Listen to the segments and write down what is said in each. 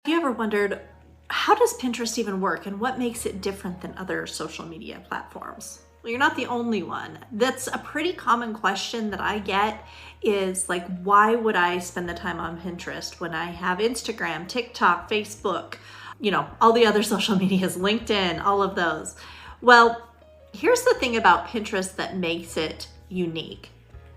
Have you ever wondered, how does Pinterest even work and what makes it different than other social media platforms? Well, you're not the only one. That's a pretty common question that I get is like, why would I spend the time on Pinterest when I have Instagram, TikTok, Facebook, all the other social medias, LinkedIn, all of those? Well, here's the thing about Pinterest that makes it unique.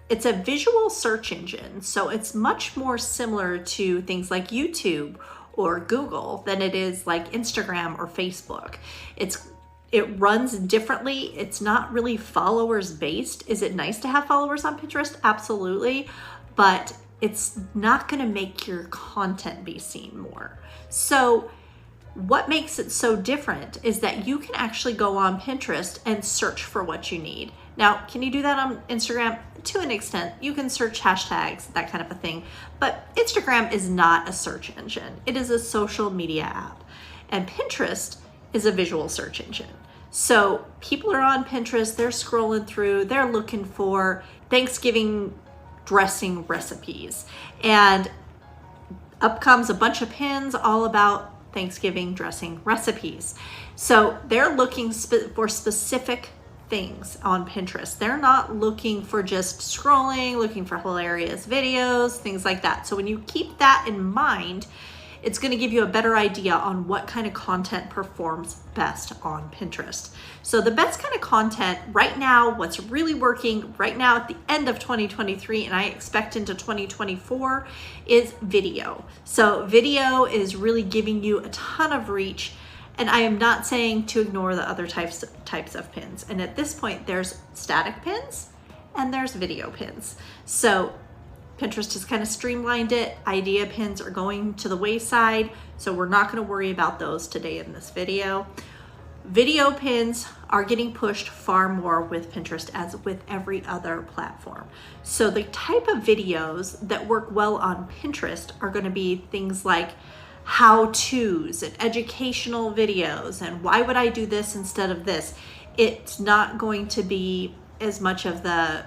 It's a visual search engine, so it's much more similar to things like YouTube or Google than it is like Instagram or Facebook. It runs differently. It's not really followers based. Is it nice to have followers on Pinterest? Absolutely, but it's not going to make your content be seen more. So what makes it so different is that you can actually go on Pinterest and search for what you need. Now, can you do that on Instagram? To an extent, you can search hashtags, that kind of a thing, but Instagram is not a search engine. It is a social media app, and Pinterest is a visual search engine. So people are on Pinterest, they're scrolling through, they're looking for Thanksgiving dressing recipes, and up comes a bunch of pins all about Thanksgiving dressing recipes. So they're looking for specific things on Pinterest. They're not looking for just scrolling, looking for hilarious videos, things like that. So when you keep that in mind, it's going to give you a better idea on what kind of content performs best on Pinterest. So the best kind of content right now, what's really working right now at the end of 2023, and I expect into 2024, is video. So video is really giving you a ton of reach. And I am not saying to ignore the other types of pins. And at this point, there's static pins and there's video pins. So Pinterest has kind of streamlined it. Idea pins are going to the wayside, so we're not going to worry about those today in this video. Video pins are getting pushed far more with Pinterest as with every other platform. So the type of videos that work well on Pinterest are going to be things like how-tos and educational videos and why would I do this instead of this. It's not going to be as much of the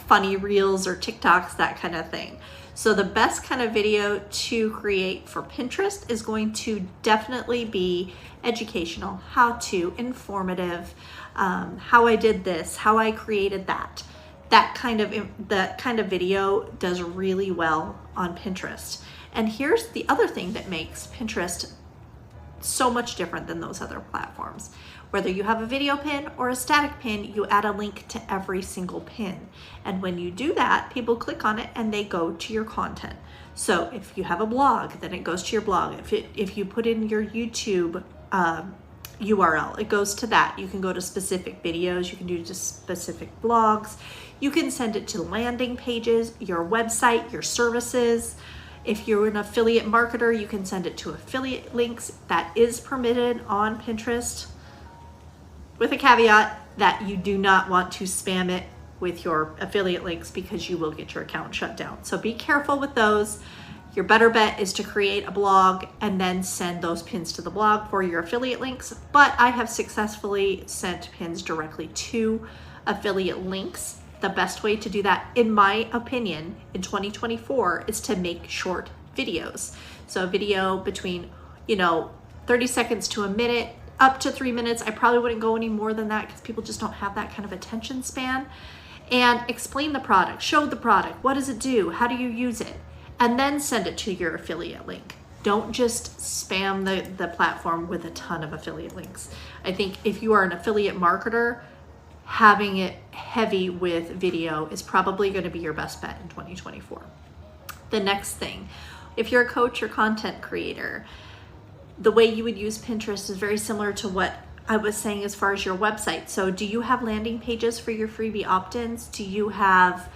funny reels or TikToks, that kind of thing. So the best kind of video to create for Pinterest is going to definitely be educational, how-to, informative, how I did this, how I created that. That kind of video does really well on Pinterest. And here's the other thing that makes Pinterest so much different than those other platforms. Whether you have a video pin or a static pin, you add a link to every single pin. And when you do that, people click on it and they go to your content. So if you have a blog, then it goes to your blog. If you put in your YouTube URL, it goes to that. You can go to specific videos, you can do just specific blogs. You can send it to landing pages, your website, your services. If you're an affiliate marketer, you can send it to affiliate links. That is permitted on Pinterest, with a caveat that you do not want to spam it with your affiliate links because you will get your account shut down. So be careful with those. Your better bet is to create a blog and then send those pins to the blog for your affiliate links. But I have successfully sent pins directly to affiliate links. The best way to do that, in my opinion, in 2024 is to make short videos. So a video between, 30 seconds to a minute, up to 3 minutes. I probably wouldn't go any more than that because people just don't have that kind of attention span. And explain the product, show the product. What does it do? How do you use it? And then send it to your affiliate link. Don't just spam the platform with a ton of affiliate links. I think if you are an affiliate marketer, having it heavy with video is probably going to be your best bet in 2024. The next thing, if you're a coach or content creator, the way you would use Pinterest is very similar to what I was saying as far as your website. So do you have landing pages for your freebie opt-ins? Do you have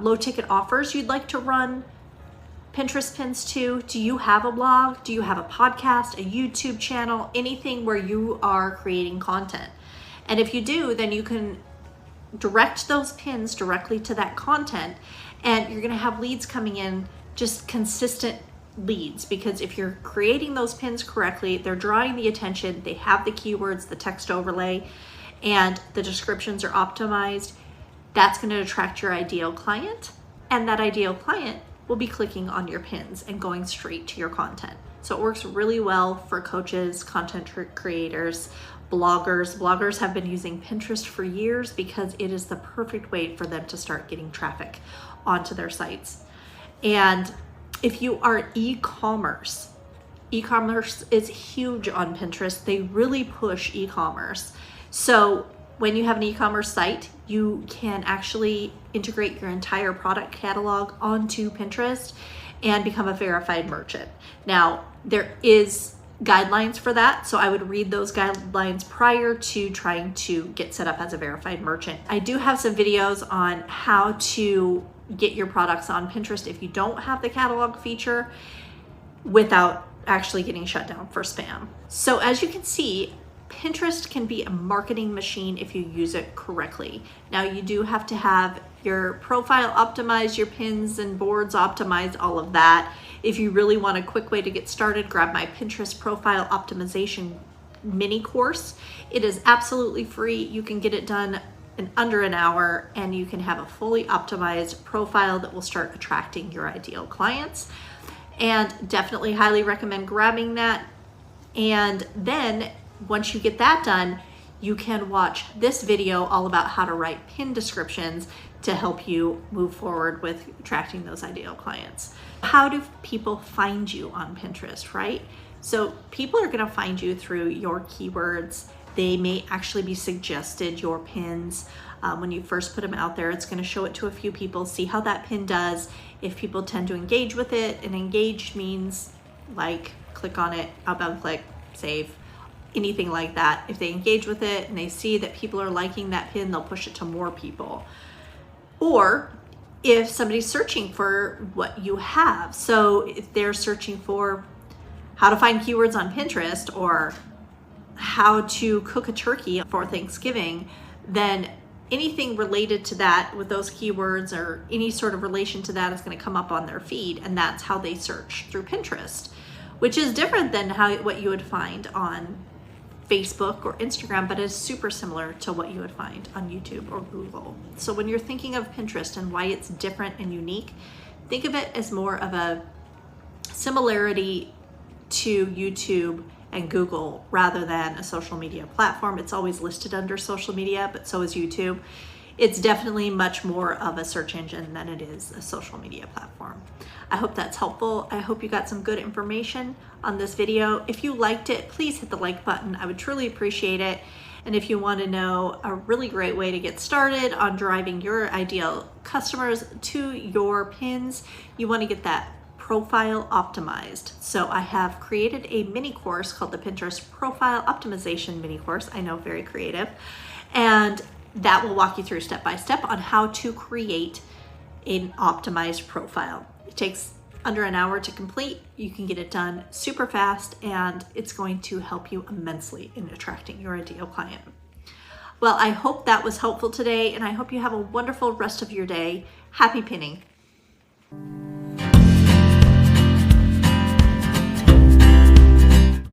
low ticket offers you'd like to run Pinterest pins to? Do you have a blog? Do you have a podcast, a YouTube channel, anything where you are creating content? And if you do, then you can direct those pins directly to that content, and you're going to have leads coming in, just consistent leads, because if you're creating those pins correctly, they're drawing the attention, they have the keywords, the text overlay, and the descriptions are optimized. That's going to attract your ideal client, and that ideal client will be clicking on your pins and going straight to your content. So it works really well for coaches, content creators, bloggers. Bloggers have been using Pinterest for years because it is the perfect way for them to start getting traffic onto their sites. And if you are e-commerce is huge on Pinterest. They really push e-commerce. So when you have an e-commerce site, you can actually integrate your entire product catalog onto Pinterest and become a verified merchant. Now, there is guidelines for that, so I would read those guidelines prior to trying to get set up as a verified merchant. I do have some videos on how to get your products on Pinterest if you don't have the catalog feature without actually getting shut down for spam. So as you can see, Pinterest can be a marketing machine if you use it correctly. Now, you do have to have your profile optimized, your pins and boards optimized, all of that. If you really want a quick way to get started, grab my Pinterest profile optimization mini course. It is absolutely free. You can get it done in under an hour, and you can have a fully optimized profile that will start attracting your ideal clients. And definitely highly recommend grabbing that. And then once you get that done, you can watch this video all about how to write pin descriptions to help you move forward with attracting those ideal clients. How do people find you on Pinterest, right? So people are gonna find you through your keywords. They may actually be suggested your pins. When you first put them out there, it's gonna show it to a few people, see how that pin does. If people tend to engage with it, and engage means like, click on it, outbound click, save, anything like that. If they engage with it and they see that people are liking that pin, they'll push it to more people. Or if somebody's searching for what you have. So if they're searching for how to find keywords on Pinterest or how to cook a turkey for Thanksgiving, then anything related to that with those keywords or any sort of relation to that is going to come up on their feed, and that's how they search through Pinterest, which is different than what you would find on Facebook or Instagram, but is super similar to what you would find on YouTube or Google. So when you're thinking of Pinterest and why it's different and unique, think of it as more of a similarity to YouTube and Google rather than a social media platform. It's always listed under social media, but so is YouTube. It's definitely much more of a search engine than it is a social media platform. I hope that's helpful. I hope you got some good information on this video. If you liked it, please hit the like button. I would truly appreciate it. And if you want to know a really great way to get started on driving your ideal customers to your pins, you want to get that profile optimized. So I have created a mini course called the Pinterest Profile Optimization Mini Course. I know, very creative. And that will walk you through step by step on how to create an optimized profile. It takes under an hour to complete. You can get it done super fast, and it's going to help you immensely in attracting your ideal client. Well, I hope that was helpful today, and I hope you have a wonderful rest of your day. Happy pinning.